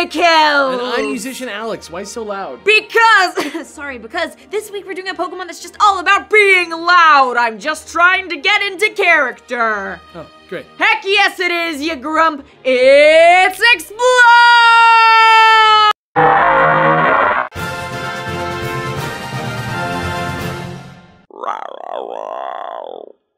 PokeKellz! And I'm musician Alex. Why so loud? Because, sorry, because this week we're doing a Pokemon that's just all about being loud. I'm just trying to get into character. Oh, great. Heck yes it is, you grump. It's Exploud!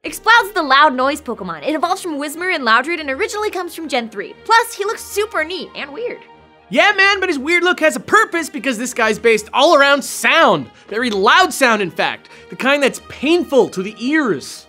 Exploud's the loud noise Pokemon. It evolves from Whismur and Loudred and originally comes from Gen 3. Plus, he looks super neat and weird. Yeah, man, but his weird look has a purpose because this guy's based all around sound. Very loud sound, in fact. The kind that's painful to the ears.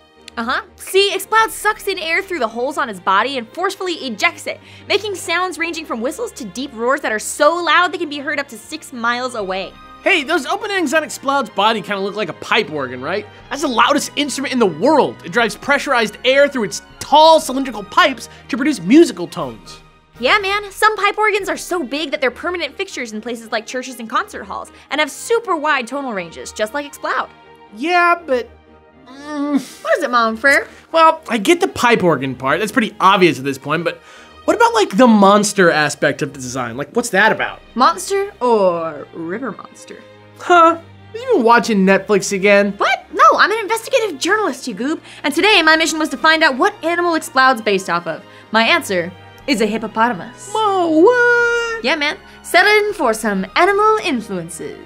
See, Exploud sucks in air through the holes on his body and forcefully ejects it, making sounds ranging from whistles to deep roars that are so loud they can be heard up to 6 miles away. Hey, those openings on Exploud's body kind of look like a pipe organ, right? That's the loudest instrument in the world. It drives pressurized air through its tall cylindrical pipes to produce musical tones. Yeah, man, some pipe organs are so big that they're permanent fixtures in places like churches and concert halls, and have super wide tonal ranges, just like Exploud. Yeah, but... What is it, Mom Fur? Well, I get the pipe organ part. That's pretty obvious at this point, but what about, like, the monster aspect of the design? Like, what's that about? Monster or river monster? Huh? Have you been watching Netflix again? What? No, I'm an investigative journalist, you goob. And today my mission was to find out what animal Exploud's based off of. My answer is a hippopotamus. Whoa, what? Yeah, man. Settle in for some animal influences.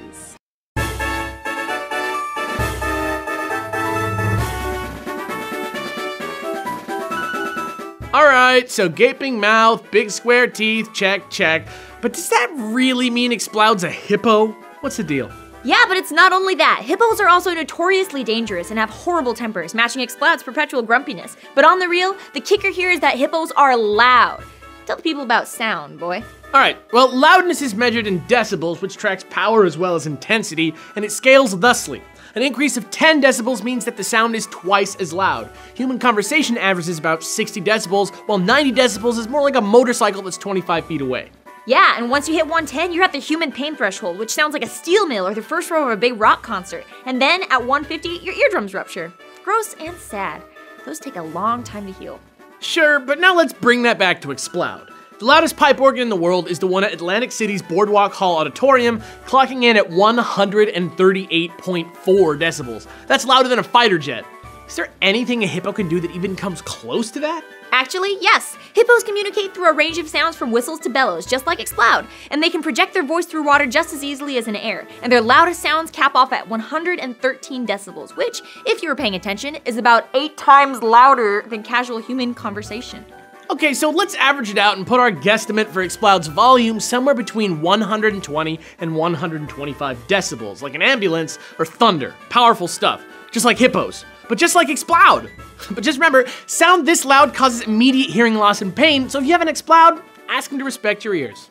Alright, so gaping mouth, big square teeth, check, check. But does that really mean Exploud's a hippo? What's the deal? Yeah, but it's not only that. Hippos are also notoriously dangerous and have horrible tempers, matching Exploud's perpetual grumpiness. But on the real, the kicker here is that hippos are loud. Tell the people about sound, boy. Alright, well, loudness is measured in decibels, which tracks power as well as intensity, and it scales thusly. An increase of 10 decibels means that the sound is twice as loud. Human conversation averages about 60 decibels, while 90 decibels is more like a motorcycle that's 25 feet away. Yeah, and once you hit 110, you're at the human pain threshold, which sounds like a steel mill or the first row of a big rock concert. And then at 150, your eardrums rupture. Gross and sad. Those take a long time to heal. Sure, but now let's bring that back to Exploud. The loudest pipe organ in the world is the one at Atlantic City's Boardwalk Hall Auditorium, clocking in at 138.4 decibels. That's louder than a fighter jet. Is there anything a hippo can do that even comes close to that? Actually, yes. Hippos communicate through a range of sounds from whistles to bellows, just like Exploud, and they can project their voice through water just as easily as in air, and their loudest sounds cap off at 113 decibels, which, if you were paying attention, is about 8 times louder than casual human conversation. Okay, so let's average it out and put our guesstimate for Exploud's volume somewhere between 120 and 125 decibels, like an ambulance or thunder. Powerful stuff, just like hippos, but just like Exploud. But just remember, sound this loud causes immediate hearing loss and pain, so if you have an Exploud, ask him to respect your ears.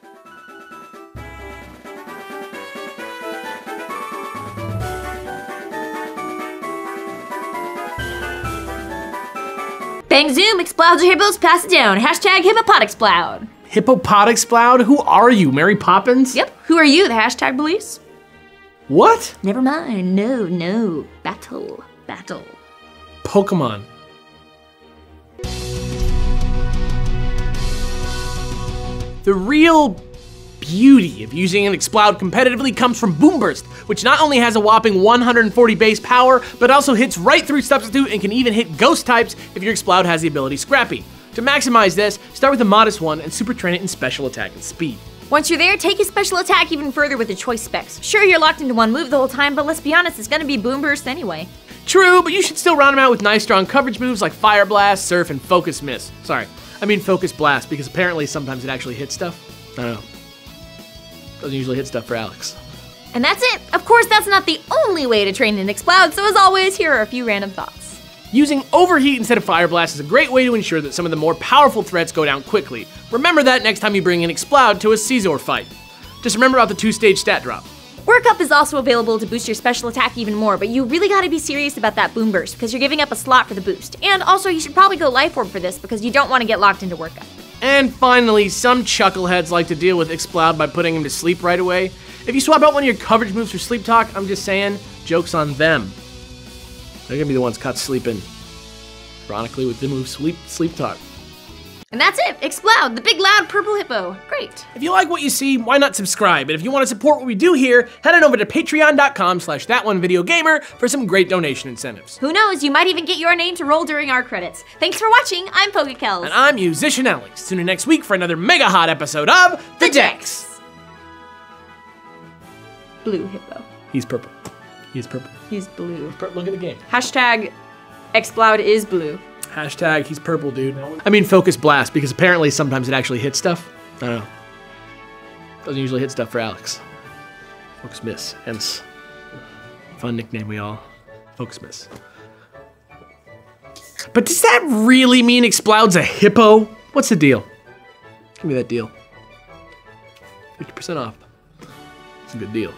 Bang zoom, Explouds or hippos, pass it down. Hashtag Hippo-Exploud. Hippo-Exploud? Who are you, Mary Poppins? Yep, who are you, the hashtag police? What? Never mind, no. Battle. Pokemon. The real beauty of using an Exploud competitively comes from Boom Burst, which not only has a whopping 140 base power, but also hits right through Substitute and can even hit Ghost types if your Exploud has the ability Scrappy. To maximize this, start with a modest one and super train it in special attack and speed. Once you're there, take his special attack even further with the choice specs. Sure, you're locked into one move the whole time, but let's be honest, it's gonna be Boom Burst anyway. True, but you should still round him out with nice strong coverage moves like Fire Blast, Surf, and Focus Miss. Sorry, I mean Focus Blast, because apparently sometimes it actually hits stuff. I don't know. Doesn't usually hit stuff for Alex. And that's it! Of course, that's not the only way to train an Exploud, so as always, here are a few random thoughts. Using Overheat instead of Fire Blast is a great way to ensure that some of the more powerful threats go down quickly. Remember that next time you bring an Exploud to a Scizor fight. Just remember about the 2-stage stat drop. Workup is also available to boost your special attack even more, but you really gotta be serious about that Boom Burst, because you're giving up a slot for the boost. And also, you should probably go Life Orb for this, because you don't want to get locked into Workup. And finally, some chuckleheads like to deal with Exploud by putting him to sleep right away. If you swap out one of your coverage moves for Sleep Talk, I'm just saying, joke's on them. They're gonna be the ones caught sleeping, ironically, with the move Sleep Talk. And that's it, Exploud, the big loud purple hippo. Great. If you like what you see, why not subscribe? And if you want to support what we do here, head on over to patreon.com/thatonevideogamer for some great donation incentives. Who knows, you might even get your name to roll during our credits. Thanks for watching, I'm PokeKellz. And I'm Musician Alex. Tune in next week for another mega hot episode of The Dex. Blue hippo. He's purple. He's purple. He's blue. Look at the game. Hashtag Exploud is blue. Hashtag he's purple, dude. I mean focus blast, because apparently sometimes it actually hits stuff. I don't know. Doesn't usually hit stuff for Alex. Focus miss, hence fun nickname we all. Focus miss. But does that really mean Exploud's a hippo? What's the deal? Give me that deal. 50% off. It's a good deal.